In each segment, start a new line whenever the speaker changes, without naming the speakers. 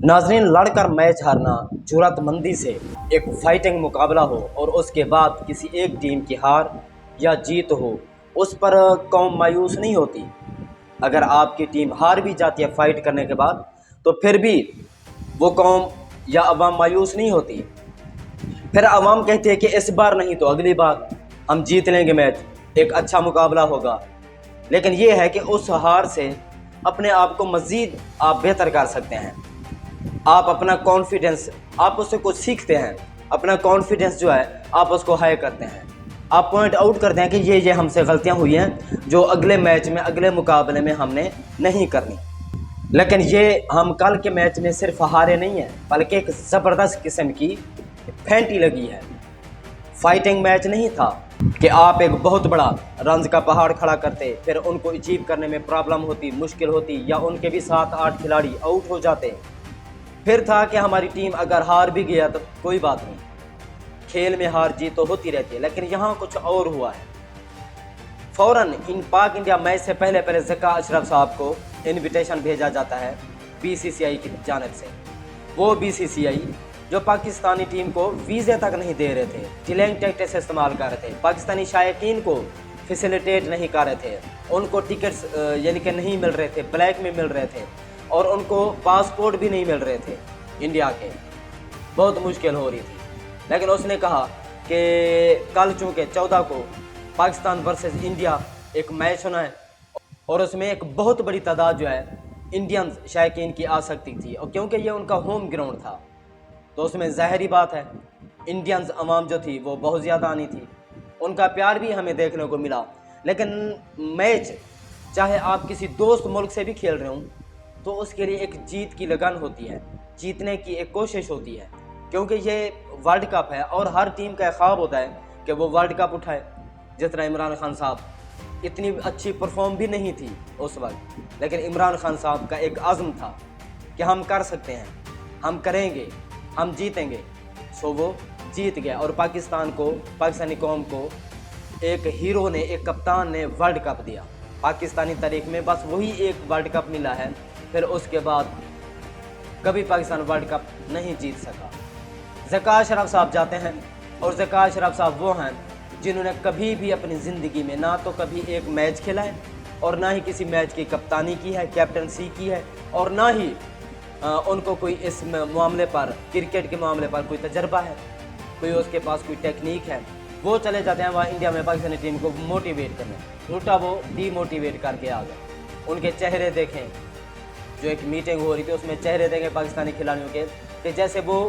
नाजरीन, लड़कर मैच हारना जुर्रतमंदी से एक फाइटिंग मुकाबला हो और उसके बाद किसी एक टीम की हार या जीत हो, उस पर कौम मायूस नहीं होती। अगर आपकी टीम हार भी जाती है फाइट करने के बाद, तो फिर भी वो कौम या अवाम मायूस नहीं होती। फिर अवाम कहती है कि इस बार नहीं तो अगली बार हम जीत लेंगे मैच, एक अच्छा मुकाबला होगा। लेकिन ये है कि उस हार से अपने आप को मज़ीद आप बेहतर कर सकते हैं। आप अपना कॉन्फिडेंस, आप उससे कुछ सीखते हैं, अपना कॉन्फिडेंस जो है आप उसको हाई करते हैं। आप पॉइंट आउट करते हैं कि ये हमसे गलतियां हुई हैं जो अगले मैच में, अगले मुकाबले में हमने नहीं करनी। लेकिन ये हम कल के मैच में सिर्फ हारे नहीं हैं, बल्कि एक ज़बरदस्त किस्म की फेंटी लगी है। फाइटिंग मैच नहीं था कि आप एक बहुत बड़ा रन्स का पहाड़ खड़ा करते, फिर उनको अचीव करने में प्रॉब्लम होती, मुश्किल होती, या उनके भी 7-8 खिलाड़ी आउट हो जाते। फिर था कि हमारी टीम अगर हार भी गया तो कोई बात नहीं, खेल में हार जीत तो होती रहती है। लेकिन यहाँ कुछ और हुआ है। फ़ौरन इन पाक इंडिया मैच से पहले ज़का अशरफ साहब को इनविटेशन भेजा जाता है बीसीसीआई की जानिब से। वो बीसीसीआई जो पाकिस्तानी टीम को वीज़े तक नहीं दे रहे थे, डिलेइंग टैक्टिक्स इस्तेमाल कर रहे थे, पाकिस्तानी शायकीन को फैसिलिटेट नहीं कर रहे थे, उनको टिकट्स यानी कि नहीं मिल रहे थे, ब्लैक में मिल रहे थे, और उनको पासपोर्ट भी नहीं मिल रहे थे इंडिया के, बहुत मुश्किल हो रही थी। लेकिन उसने कहा कि कल चूँकि 14 को पाकिस्तान वर्सेस इंडिया एक मैच होना है और उसमें एक बहुत बड़ी तादाद जो है इंडियन शायकीन की आ सकती थी, और क्योंकि ये उनका होम ग्राउंड था तो उसमें ज़ाहिरी बात है इंडियंस अवाम जो थी वो बहुत ज़्यादा आनी थी। उनका प्यार भी हमें देखने को मिला। लेकिन मैच चाहे आप किसी दोस्त मुल्क से भी खेल रहे हों तो उसके लिए एक जीत की लगन होती है, जीतने की एक कोशिश होती है, क्योंकि ये वर्ल्ड कप है और हर टीम का ख्वाब होता है कि वो वर्ल्ड कप उठाए। जिस तरह इमरान खान साहब, इतनी अच्छी परफॉर्म भी नहीं थी उस वक्त, लेकिन इमरान खान साहब का एक आज़म था कि हम कर सकते हैं, हम करेंगे, हम जीतेंगे। सो वो जीत गया और पाकिस्तान को, पाकिस्तानी कौम को एक हीरो ने, एक कप्तान ने वर्ल्ड कप दिया। पाकिस्तानी तारीख में बस वही एक वर्ल्ड कप मिला है, फिर उसके बाद कभी पाकिस्तान वर्ल्ड कप नहीं जीत सका। ज़का अशरफ साहब जाते हैं, और ज़का अशरफ साहब वो हैं जिन्होंने कभी भी अपनी ज़िंदगी में ना तो कभी एक मैच खेला है, और ना ही किसी मैच की कप्तानी की है, कैप्टनसी की है, और ना ही उनको कोई इस मामले पर, क्रिकेट के मामले पर कोई तजर्बा है, कोई उसके पास कोई टेक्निक है। वो चले जाते हैं वहाँ इंडिया में पाकिस्तानी टीम को मोटिवेट करने, उल्टा वो डीमोटिवेट करके आ गए। उनके चेहरे देखें, जो एक मीटिंग हो रही थी उसमें चेहरे देंगे पाकिस्तानी खिलाड़ियों के कि जैसे वो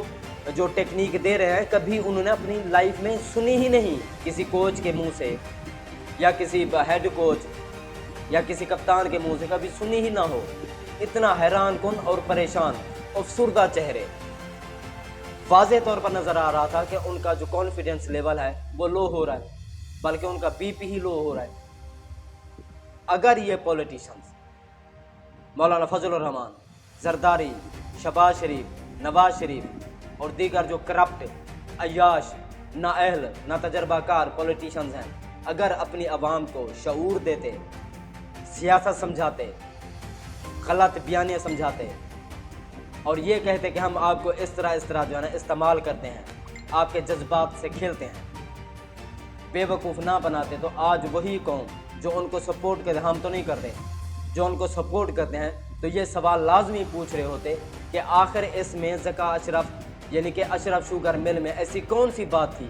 जो टेक्निक दे रहे हैं कभी उन्होंने अपनी लाइफ में सुनी ही नहीं, किसी कोच के मुंह से या किसी हेड कोच या किसी कप्तान के मुंह से कभी सुनी ही ना हो। इतना हैरान कुन और परेशान, अफसुर्दा चेहरे, वाज़े तौर पर नज़र आ रहा था कि उनका जो कॉन्फिडेंस लेवल है वो लो हो रहा है, बल्कि उनका बीपी ही लो हो रहा है। अगर ये पॉलिटिशियंस मौलाना फजलुर रहमान, जरदारी, शहबाज शरीफ, नवाज शरीफ और दीगर जो करप्ट, अय्याश, नाअहल, ना तजर्बाकार पॉलिटिशियंस हैं, अगर अपनी आवाम को शऊर देते, सियासत समझाते, गलत बयानियाँ समझाते और ये कहते कि हम आपको इस तरह जो है ना इस्तेमाल करते हैं, आपके जज्बात से खेलते हैं, बेवकूफ़ ना बनाते, तो आज वही कौम जो उनको सपोर्ट करते, हम तो नहीं करते, जो उनको सपोर्ट करते हैं, तो ये सवाल लाजमी पूछ रहे होते कि आखिर इसमें ज़का अशरफ यानी कि अशरफ शुगर मिल में ऐसी कौन सी बात थी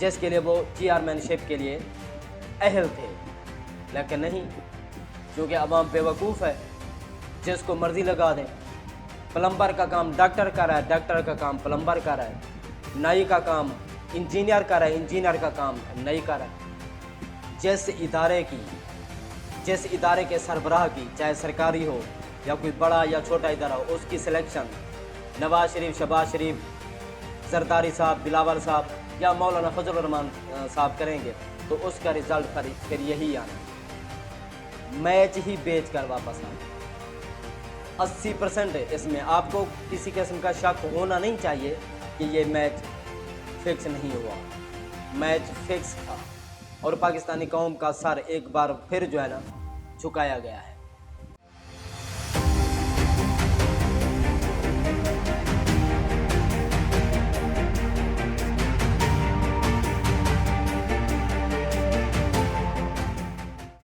जिसके लिए वो चेयरमैनशिप के लिए अहल थे। लेकिन नहीं, क्योंकि अवाम बेवकूफ़ है, जिसको मर्ज़ी लगा दें। प्लम्बर का काम डॉक्टर कर रहा है, डॉक्टर का काम प्लम्बर कर रहा है, नाई का काम इंजीनियर कर रहा है, इंजीनियर का काम नाई कर रहा है। जिस इदारे के सरबराह की, चाहे सरकारी हो या कोई बड़ा या छोटा इदारा हो, उसकी सिलेक्शन नवाज शरीफ, शहबाज शरीफ, जरदारी साहब, बिलावल साहब या मौलाना फजलुर रहमान साहब करेंगे, तो उसका रिज़ल्ट फिर यही आना, मैच ही बेच कर वापस आना। 80% इसमें आपको किसी किस्म का शक होना नहीं चाहिए कि ये मैच फिक्स नहीं हुआ। मैच फिक्स था और पाकिस्तानी कौम का सर एक बार फिर जो है ना झुकाया गया है।